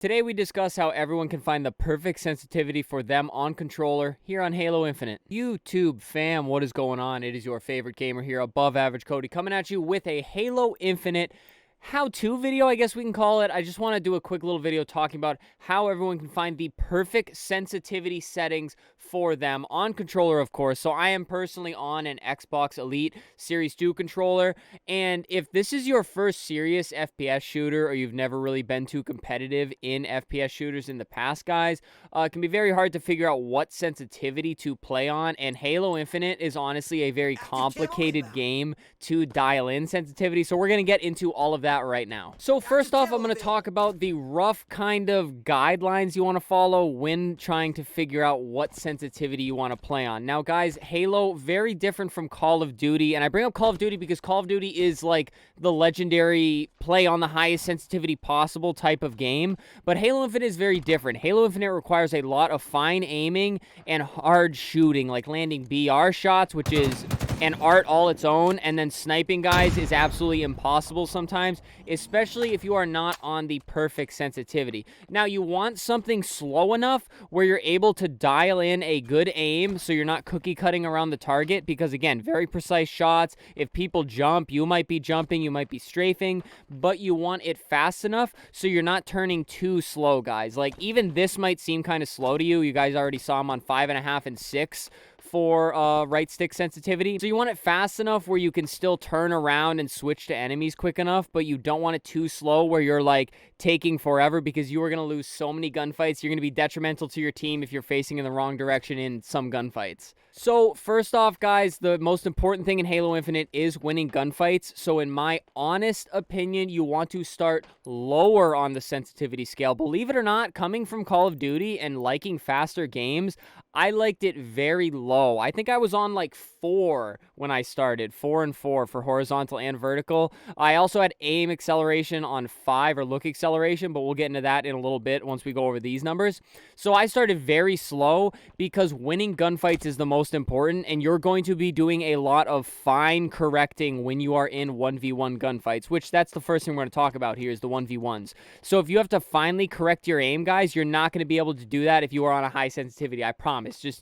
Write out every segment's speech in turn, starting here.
Today we discuss how everyone can find the perfect sensitivity for them on controller here on Halo Infinite. YouTube fam, what is going on? It is your favorite gamer here, Above Average Cody, coming at you with a Halo Infinite how-to video, I guess we can call it. I just want to do a quick little video talking about how everyone can find the perfect sensitivity settings for them on controller, of course. So I am personally on an Xbox Elite Series 2 controller, and if this is your first serious FPS shooter or you've never really been too competitive in FPS shooters in the past, guys, it can be very hard to figure out what sensitivity to play on, and Halo Infinite is honestly a very complicated game to dial in sensitivity, so we're going to get into all of that right now. So first off, I'm going to talk about the rough kind of guidelines you want to follow when trying to figure out what sensitivity you want to play on. Now guys, Halo, very different from Call of Duty, and I bring up Call of Duty because Call of Duty is like the legendary play on the highest sensitivity possible type of game, but Halo Infinite is very different. Halo Infinite requires a lot of fine aiming and hard shooting, like landing BR shots, which is an art all its own, and then sniping, guys, is absolutely impossible sometimes, especially if you are not on the perfect sensitivity. Now, you want something slow enough where you're able to dial in a good aim so you're not cookie cutting around the target, because again, very precise shots. If people jump, you might be jumping, you might be strafing, but you want it fast enough so you're not turning too slow, guys. Like, even this might seem kind of slow to you. You guys already saw them on 5.5 and 6 for right stick sensitivity. So you want it fast enough where you can still turn around and switch to enemies quick enough, but you don't want it too slow where you're like taking forever, because you are going to lose so many gunfights. You're going to be detrimental to your team if you're facing in the wrong direction in some gunfights. So first off, guys, the most important thing in Halo Infinite is winning gunfights. So in my honest opinion, you want to start lower on the sensitivity scale. Believe it or not, coming from Call of Duty and liking faster games, I liked it very low. I think I was on like 4 when I started, 4 and 4 for horizontal and vertical. I also had aim acceleration on 5, or look acceleration, but we'll get into that in a little bit once we go over these numbers. So I started very slow because winning gunfights is the most important, and you're going to be doing a lot of fine correcting when you are in 1v1 gunfights, which that's the first thing we're going to talk about here is the 1v1s. So if you have to finally correct your aim, guys, you're not going to be able to do that if you are on a high sensitivity, I promise.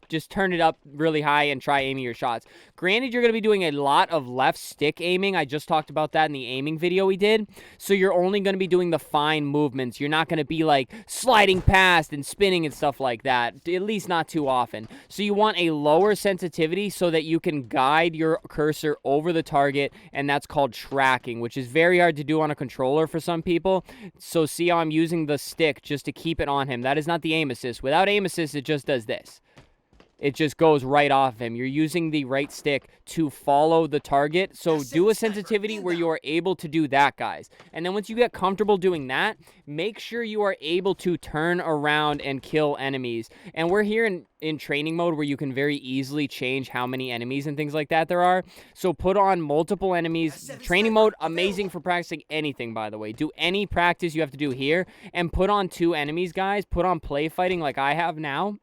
Just turn it up really high and try aiming your shots. Granted, you're going to be doing a lot of left stick aiming. I just talked about that in the aiming video we did. So you're only going to be doing the fine movements. You're not going to be like sliding past and spinning and stuff like that, at least not too often. So you want a lower sensitivity so that you can guide your cursor over the target, and that's called tracking, which is very hard to do on a controller for some people. So see how I'm using the stick just to keep it on him. That is not the aim assist. Without aim assist, it just does this. It just goes right off him. You're using the right stick to follow the target. So do a sensitivity where you are able to do that, guys. And then once you get comfortable doing that, make sure you are able to turn around and kill enemies. And we're here in training mode where you can very easily change how many enemies and things like that there are. So put on multiple enemies. Training mode, amazing for practicing anything, by the way. Do any practice you have to do here. And put on 2 enemies, guys. Put on play fighting like I have now.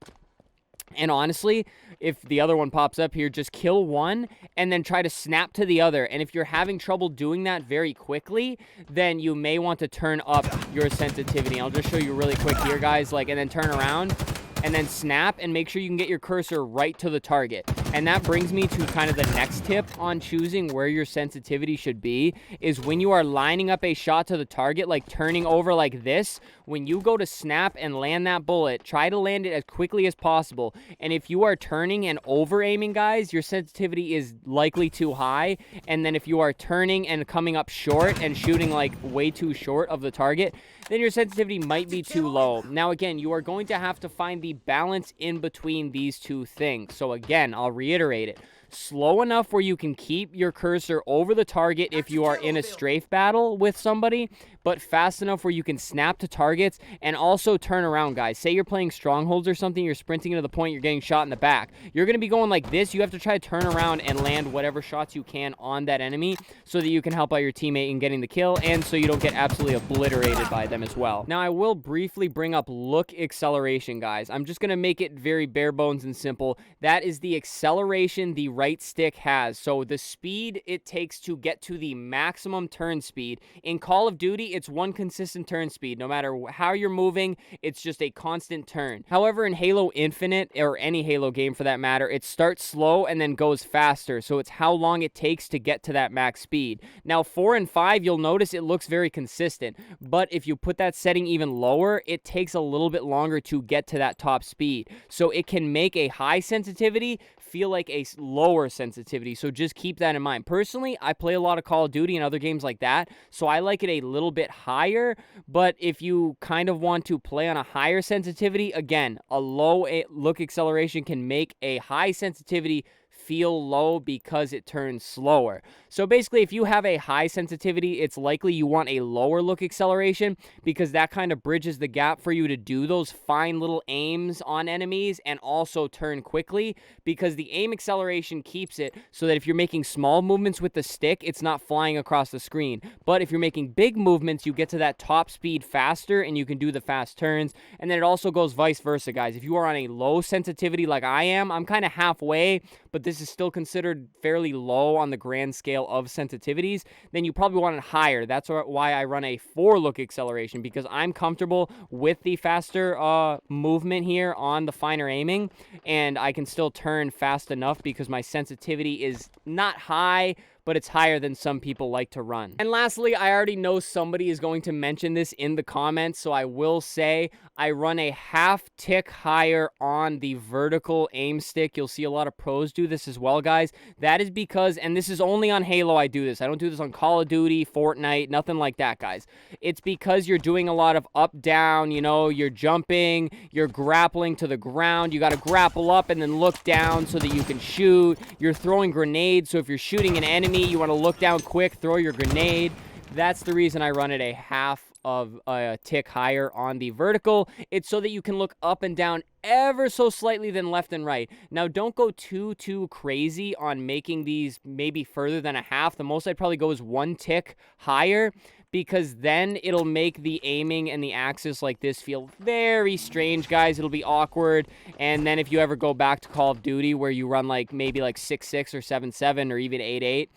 And honestly, if the other one pops up here, just kill one and then try to snap to the other. And if you're having trouble doing that very quickly, then you may want to turn up your sensitivity. I'll just show you really quick here, guys, and then turn around and then snap, and make sure you can get your cursor right to the target. And that brings me to kind of the next tip on choosing where your sensitivity should be, is when you are lining up a shot to the target, like turning over like this, when you go to snap and land that bullet, try to land it as quickly as possible. And if you are turning and over aiming, guys, your sensitivity is likely too high. And then if you are turning and coming up short and shooting like way too short of the target, then your sensitivity might be too low. Now, again, you are going to have to find the balance in between these two things. So again, I'll reiterate it. Slow enough where you can keep your cursor over the target if you are in a strafe battle with somebody, but fast enough where you can snap to targets and also turn around, guys. Say you're playing strongholds or something, you're sprinting into the point, you're getting shot in the back. You're going to be going like this. You have to try to turn around and land whatever shots you can on that enemy so that you can help out your teammate in getting the kill, and so you don't get absolutely obliterated by them as well. Now, I will briefly bring up look acceleration, guys. I'm just going to make it very bare bones and simple. That is the acceleration, the right stick has. So the speed it takes to get to the maximum turn speed. In Call of Duty, it's one consistent turn speed. No matter how you're moving, it's just a constant turn. However, in Halo Infinite, or any Halo game for that matter, it starts slow and then goes faster. So it's how long it takes to get to that max speed. Now, 4 and 5, you'll notice it looks very consistent. But if you put that setting even lower, it takes a little bit longer to get to that top speed. So it can make a high sensitivity feel like a lower sensitivity. So just keep that in mind. Personally, I play a lot of Call of Duty and other games like that, so I like it a little bit higher. But if you kind of want to play on a higher sensitivity, again, a low look acceleration can make a high sensitivity feel low because it turns slower. So basically, if you have a high sensitivity, it's likely you want a lower look acceleration, because that kind of bridges the gap for you to do those fine little aims on enemies and also turn quickly, because the aim acceleration keeps it so that if you're making small movements with the stick, it's not flying across the screen. But if you're making big movements, you get to that top speed faster and you can do the fast turns. And then it also goes vice versa, guys. If you are on a low sensitivity like I am, I'm kind of halfway, but this is still considered fairly low on the grand scale of sensitivities, then you probably want it higher. That's why I run a 4 look acceleration, because I'm comfortable with the faster movement here on the finer aiming, and I can still turn fast enough because my sensitivity is not high, but it's higher than some people like to run. And lastly, I already know somebody is going to mention this in the comments, so I will say I run a half tick higher on the vertical aim stick. You'll see a lot of pros do this as well, guys. That is because, and this is only on Halo I do this. I don't do this on Call of Duty, Fortnite, nothing like that, guys. It's because you're doing a lot of up, down, you know, you're jumping, you're grappling to the ground. You got to grapple up and then look down so that you can shoot. You're throwing grenades, so if you're shooting an enemy, you want to look down quick, throw your grenade. That's the reason I run it a half of a tick higher on the vertical. It's so that you can look up and down ever so slightly than left and right. Now, don't go too crazy on making these maybe further than a half. The most I'd probably go is 1 tick higher, because then it'll make the aiming and the axis like this feel very strange, guys. It'll be awkward. And then if you ever go back to Call of Duty where you run like maybe like 6.6 or 7.7 or even 8.8,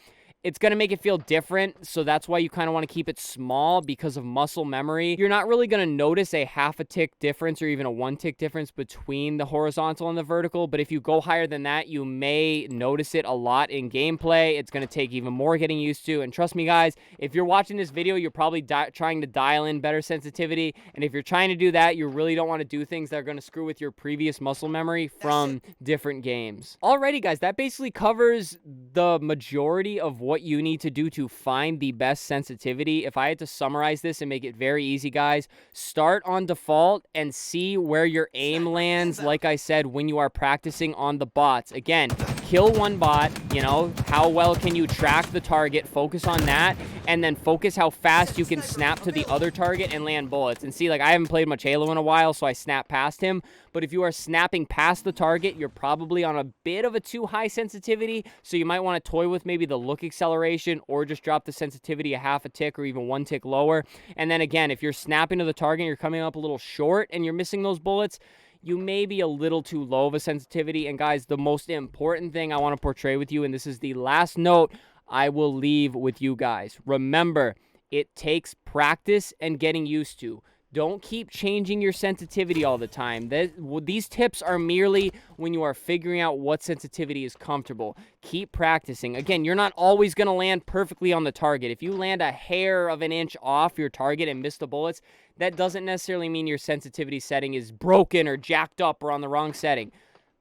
it's going to make it feel different. So that's why you kind of want to keep it small, because of muscle memory. You're not really going to notice a half a tick difference or even a 1 tick difference between the horizontal and the vertical. But if you go higher than that, you may notice it a lot in gameplay. It's going to take even more getting used to. And trust me, guys, if you're watching this video, you're probably trying to dial in better sensitivity. And if you're trying to do that, you really don't want to do things that are going to screw with your previous muscle memory from different games. Alrighty, guys, that basically covers the majority of what you need to do to find the best sensitivity. If I had to summarize this and make it very easy, guys, start on default and see where your aim lands, like I said, when you are practicing on the bots. Again, kill one bot, you know, how well can you track the target, focus on that, and then focus how fast you can snap to the other target and land bullets. And see, like, I haven't played much Halo in a while, so I snap past him, but if you are snapping past the target, you're probably on a bit of a too high sensitivity, so you might want to toy with maybe the look acceleration, or just drop the sensitivity a half a tick or even 1 tick lower. And then again, if you're snapping to the target, you're coming up a little short and you're missing those bullets, you may be a little too low of a sensitivity. And guys, the most important thing I want to portray with you, and this is the last note I will leave with you guys. Remember, it takes practice and getting used to. Don't keep changing your sensitivity all the time. These tips are merely when you are figuring out what sensitivity is comfortable. Keep practicing. Again, you're not always going to land perfectly on the target. If you land a hair of an inch off your target and miss the bullets, that doesn't necessarily mean your sensitivity setting is broken or jacked up or on the wrong setting.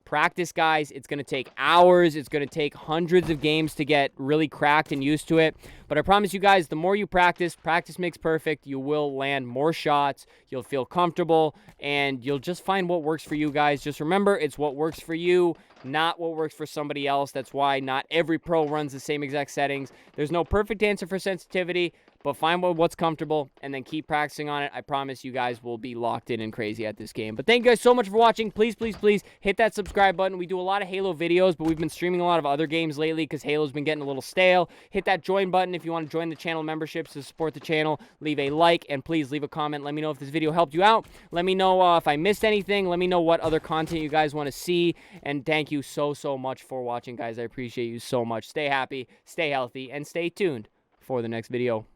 Practice, guys. It's going to take hours. It's going to take hundreds of games to get really cracked and used to it. But I promise you guys, the more you practice, practice makes perfect. You will land more shots. You'll feel comfortable, and you'll just find what works for you, guys. Just remember, it's what works for you, not what works for somebody else. That's why not every pro runs the same exact settings. There's no perfect answer for sensitivity, but find what's comfortable and then keep practicing on it. I promise you guys will be locked in and crazy at this game. But thank you guys so much for watching. Please, please, please hit that subscribe button. We do a lot of Halo videos, but we've been streaming a lot of other games lately because Halo's been getting a little stale. Hit that join button if you want to join the channel memberships to support the channel. Leave a like, and please leave a comment. Let me know if this video helped you out. Let me know if I missed anything. Let me know what other content you guys want to see. And thank you so much for watching, guys. I appreciate you so much. Stay happy, stay healthy, and stay tuned for the next video.